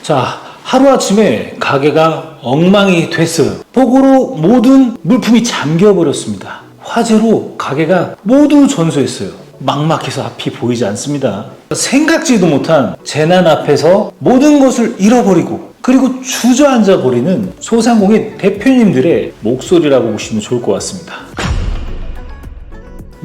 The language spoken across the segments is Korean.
자, 하루아침에 가게가 엉망이 됐어요. 폭우로 모든 물품이 잠겨버렸습니다. 화재로 가게가 모두 전소했어요. 막막해서 앞이 보이지 않습니다. 생각지도 못한 재난 앞에서 모든 것을 잃어버리고 그리고 주저앉아 버리는 소상공인 대표님들의 목소리라고 보시면 좋을 것 같습니다.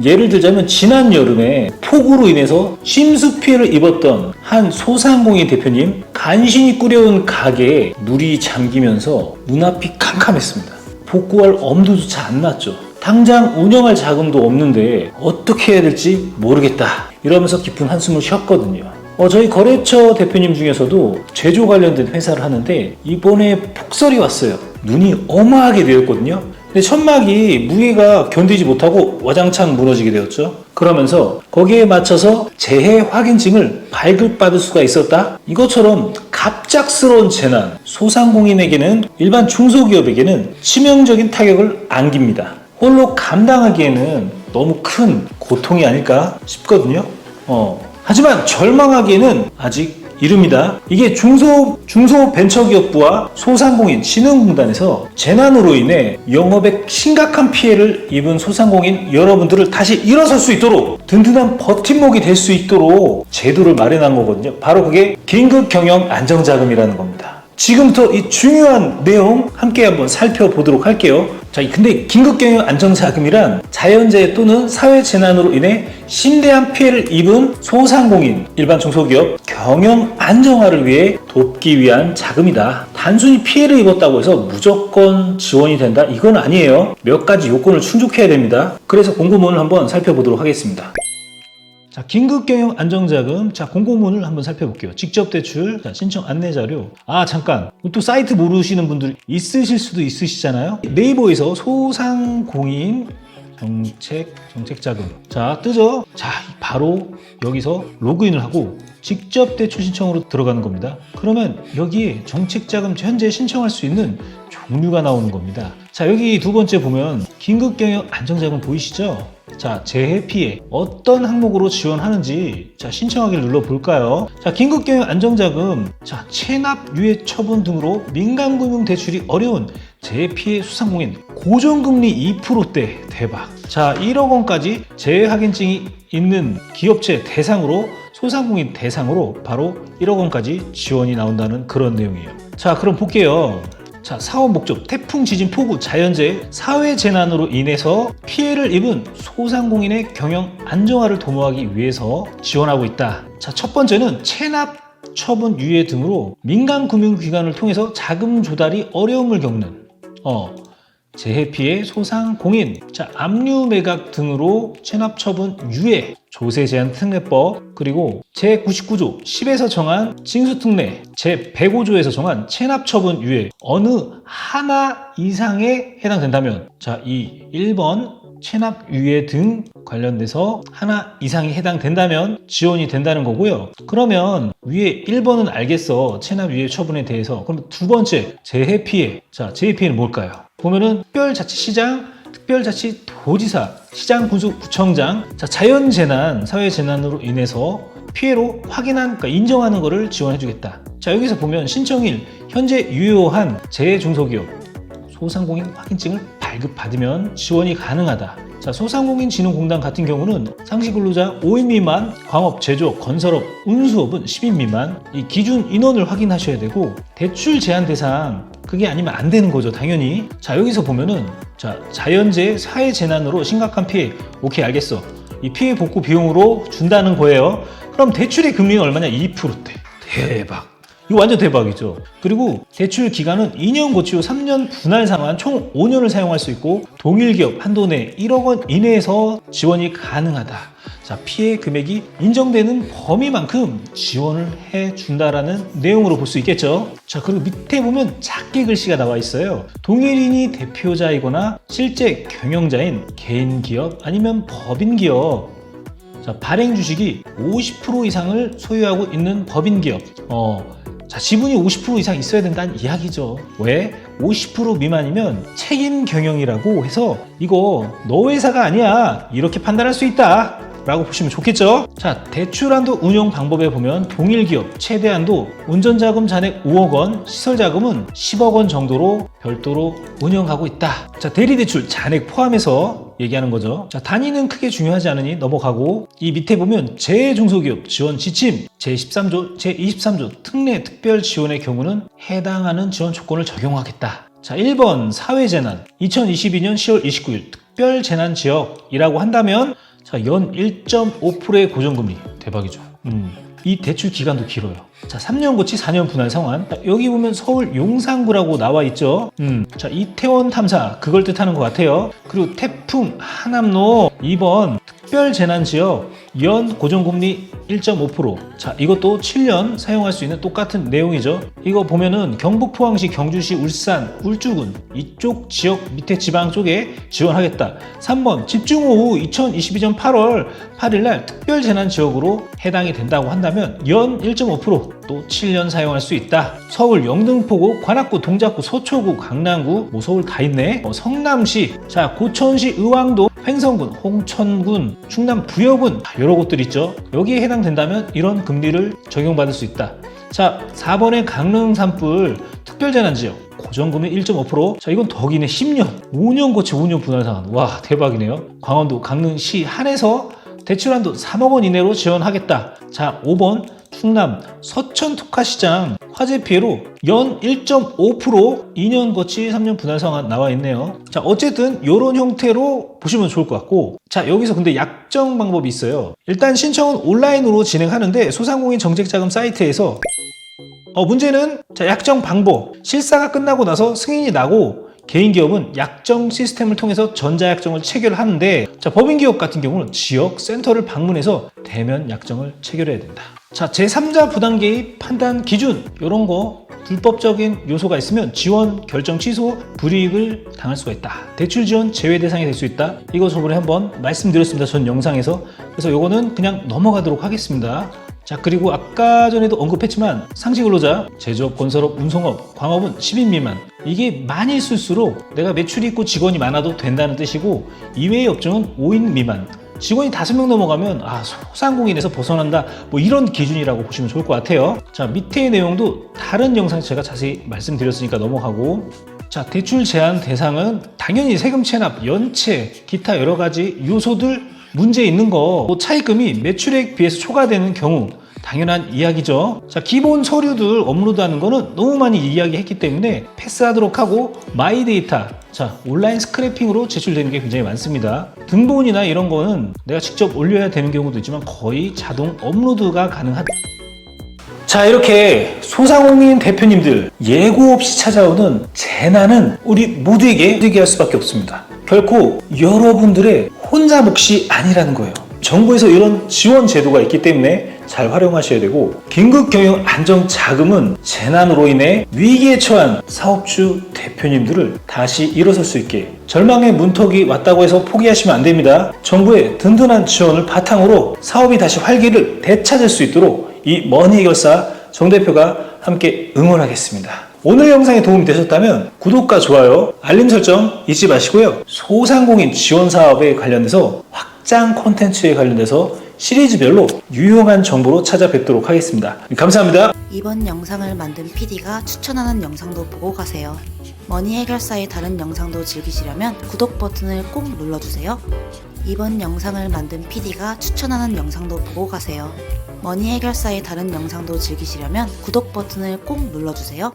예를 들자면 지난 여름에 폭우로 인해서 심수 피해를 입었던 한 소상공인 대표님, 간신히 꾸려온 가게에 물이 잠기면서 문 앞이 캄캄했습니다. 복구할 엄두조차 안 났죠. 당장 운영할 자금도 없는데 어떻게 해야 될지 모르겠다 이러면서 깊은 한숨을 쉬었거든요. 저희 거래처 대표님 중에서도 제조 관련된 회사를 하는데 이번에 폭설이 왔어요. 눈이 어마하게 내렸거든요. 근데 천막이 무게가 견디지 못하고 와장창 무너지게 되었죠. 그러면서 거기에 맞춰서 재해 확인증을 발급받을 수가 있었다? 이것처럼 갑작스러운 재난, 소상공인에게는 일반 중소기업에게는 치명적인 타격을 안깁니다. 홀로 감당하기에는 너무 큰 고통이 아닐까 싶거든요. 하지만 절망하기에는 아직 이릅니다. 이게 중소벤처기업부와 소상공인 진흥공단에서 재난으로 인해 영업에 심각한 피해를 입은 소상공인 여러분들을 다시 일어설 수 있도록 든든한 버팀목이 될 수 있도록 제도를 마련한 거거든요. 바로 그게 긴급경영 안정자금이라는 겁니다. 지금부터 이 중요한 내용 함께 한번 살펴보도록 할게요. 자, 근데 긴급경영 안정자금이란 자연재해 또는 사회재난으로 인해 심대한 피해를 입은 소상공인, 일반 중소기업 경영 안정화를 위해 돕기 위한 자금이다. 단순히 피해를 입었다고 해서 무조건 지원이 된다? 이건 아니에요. 몇 가지 요건을 충족해야 됩니다. 그래서 공고문을 한번 살펴보도록 하겠습니다. 자, 긴급경영 안정자금. 자, 공고문을 한번 살펴볼게요. 직접대출, 자, 신청 안내자료. 잠깐. 또 사이트 모르시는 분들 있으실 수도 있으시잖아요. 네이버에서 소상공인 정책자금. 자, 뜨죠? 자, 바로 여기서 로그인을 하고 직접대출 신청으로 들어가는 겁니다. 그러면 여기에 정책자금 현재 신청할 수 있는 종류가 나오는 겁니다. 자, 여기 두 번째 보면 긴급경영 안정자금 보이시죠? 자, 재해 피해 어떤 항목으로 지원하는지 자, 신청하기를 눌러볼까요? 자, 긴급경영 안정자금. 자, 체납, 유예 처분 등으로 민간금융 대출이 어려운 재해 피해 소상공인 고정금리 2%대 대박. 자, 1억 원까지 재해 확인증이 있는 기업체 대상으로 소상공인 대상으로 바로 1억 원까지 지원이 나온다는 그런 내용이에요. 자, 그럼 볼게요. 자, 사업 목적, 태풍, 지진, 폭우, 자연재해, 사회재난으로 인해서 피해를 입은 소상공인의 경영 안정화를 도모하기 위해서 지원하고 있다. 자, 첫 번째는 체납, 처분, 유예 등으로 민간금융기관을 통해서 자금 조달이 어려움을 겪는 재해 피해 소상공인, 자, 압류 매각 등으로 체납, 처분, 유예, 조세 제한 특례법, 그리고 제99조 10에서 정한 징수특례, 제105조에서 정한 체납, 처분, 유예 어느 하나 이상에 해당된다면, 자, 이 1번 체납, 유예 등 관련돼서 하나 이상이 해당된다면 지원이 된다는 거고요. 그러면 위에 1번은 알겠어. 체납, 유예 처분에 대해서. 그럼 두 번째, 재해 피해. 자, 재해 피해는 뭘까요? 보면은 특별자치시장, 특별자치도지사, 시장군수구청장. 자, 자연재난, 사회재난으로 인해서 피해로 확인한, 그러니까 인정하는 거를 지원해주겠다. 자, 여기서 보면 신청일, 현재 유효한 재해중소기업, 소상공인 확인증을 발급받으면 지원이 가능하다. 자, 소상공인진흥공단 같은 경우는 상시근로자 5인 미만, 광업, 제조업, 건설업, 운수업은 10인 미만, 이 기준 인원을 확인하셔야 되고, 대출 제한 대상 그게 아니면 안 되는 거죠, 당연히. 자, 여기서 보면은 자, 자연재해, 사회재난으로 심각한 피해. 오케이, 알겠어. 이 피해 복구 비용으로 준다는 거예요. 그럼 대출의 금리는 얼마냐? 2%대. 대박. 이거 완전 대박이죠. 그리고 대출 기간은 2년 고치 후 3년 분할 상환 총 5년을 사용할 수 있고, 동일 기업 한도 내 1억 원 이내에서 지원이 가능하다. 자, 피해 금액이 인정되는 범위만큼 지원을 해준다라는 내용으로 볼 수 있겠죠. 자, 그리고 밑에 보면 작게 글씨가 나와 있어요. 동일인이 대표자이거나 실제 경영자인 개인 기업 아니면 법인 기업. 자, 발행 주식이 50% 이상을 소유하고 있는 법인 기업. 자, 지분이 50% 이상 있어야 된다는 이야기죠. 왜? 50% 미만이면 책임 경영이라고 해서 이거 너 회사가 아니야 이렇게 판단할 수 있다. 라고 보시면 좋겠죠. 자, 대출한도 운용 방법에 보면 동일 기업 최대한도 운전자금 잔액 5억 원, 시설자금은 10억 원 정도로 별도로 운영하고 있다. 자, 대리대출 잔액 포함해서 얘기하는 거죠. 자, 단위는 크게 중요하지 않으니 넘어가고, 이 밑에 보면 재중소기업 지원 지침 제13조, 제23조 특례 특별 지원의 경우는 해당하는 지원 조건을 적용하겠다. 자, 1번 사회재난 2022년 10월 29일 특별재난지역이라고 한다면 자, 연 1.5%의 고정금리. 대박이죠. 이 대출 기간도 길어요. 자, 3년고치 4년 분할 상환. 자, 여기 보면 서울 용산구라고 나와 있죠. 자, 이태원 탐사 그걸 뜻하는 것 같아요. 그리고 태풍 하남로 2번 특별재난지역 연 고정금리 1.5%. 자, 이것도 7년 사용할 수 있는 똑같은 내용이죠. 이거 보면은 경북, 포항시, 경주시, 울산, 울주군 이쪽 지역 밑에 지방 쪽에 지원하겠다. 3번 집중호우 2022년 8월 8일날 특별재난지역으로 해당이 된다고 한다면 연 1.5%또 7년 사용할 수 있다. 서울 영등포구, 관악구, 동작구, 서초구, 강남구, 뭐 서울 다 있네. 성남시, 자 고천시, 의왕도, 횡성군, 홍천군, 충남 부여군 여러 곳들 있죠. 여기에 해당된다면 이런 금리를 적용받을 수 있다. 자, 4번의 강릉 산불 특별재난지역 고정금리 1.5%. 자, 이건 덕이네. 10년 5년 고치 5년 분할 상환. 와, 대박이네요. 강원도 강릉시 한에서 대출한도 3억 원 이내로 지원하겠다. 자, 5번 충남 서천 특화시장 화재 피해로 연 1.5% 2년 거치 3년 분할 상환 나와 있네요. 자, 어쨌든 이런 형태로 보시면 좋을 것 같고, 자, 여기서 근데 약정 방법이 있어요. 일단 신청은 온라인으로 진행하는데 소상공인 정책자금 사이트에서 문제는 자, 약정 방법 실사가 끝나고 나서 승인이 나고 개인기업은 약정 시스템을 통해서 전자약정을 체결하는데, 자, 법인기업 같은 경우는 지역 센터를 방문해서 대면 약정을 체결해야 된다. 자, 제3자 부당 개입 판단 기준 이런 거 불법적인 요소가 있으면 지원 결정 취소 불이익을 당할 수가 있다. 대출 지원 제외 대상이 될 수 있다. 이거 저번에 한번 말씀드렸습니다. 전 영상에서. 그래서 요거는 그냥 넘어가도록 하겠습니다. 자, 그리고 아까 전에도 언급했지만 상시근로자, 제조업, 건설업, 운송업, 광업은 10인 미만. 이게 많이 있을수록 내가 매출이 있고 직원이 많아도 된다는 뜻이고, 이외의 업종은 5인 미만. 직원이 5명 넘어가면 소상공인에서 벗어난다, 뭐 이런 기준이라고 보시면 좋을 것 같아요. 자, 밑에 내용도 다른 영상에서 제가 자세히 말씀드렸으니까 넘어가고, 자, 대출 제한 대상은 당연히 세금 체납, 연체, 기타 여러 가지 요소들 문제 있는 거, 차입금이 매출액 비해서 초과되는 경우 당연한 이야기죠. 자, 기본 서류들 업로드하는 거는 너무 많이 이야기했기 때문에 패스하도록 하고, 마이데이터, 자, 온라인 스크래핑으로 제출되는 게 굉장히 많습니다. 등본이나 이런 거는 내가 직접 올려야 되는 경우도 있지만 거의 자동 업로드가 가능하다. 자, 이렇게 소상공인 대표님들 예고 없이 찾아오는 재난은 우리 모두에게 할 수밖에 없습니다. 결코 여러분들의 혼자 몫이 아니라는 거예요. 정부에서 이런 지원 제도가 있기 때문에 잘 활용하셔야 되고, 긴급경영 안정자금은 재난으로 인해 위기에 처한 사업주 대표님들을 다시 일어설 수 있게, 절망의 문턱이 왔다고 해서 포기하시면 안 됩니다. 정부의 든든한 지원을 바탕으로 사업이 다시 활기를 되찾을 수 있도록 이 머니해결사 정 대표가 함께 응원하겠습니다. 오늘 영상이 도움이 되셨다면 구독과 좋아요, 알림 설정 잊지 마시고요. 소상공인 지원 사업에 관련돼서 확장 콘텐츠에 관련돼서 시리즈별로 유용한 정보로 찾아뵙도록 하겠습니다. 감사합니다. 이번 영상을 만든 PD가 추천하는 영상도 보고 가세요. 머니 해결사의 다른 영상도 즐기시려면 구독 버튼을 꼭 눌러주세요. 이번 영상을 만든 PD가 추천하는 영상도 보고 가세요. 머니 해결사의 다른 영상도 즐기시려면 구독 버튼을 꼭 눌러주세요.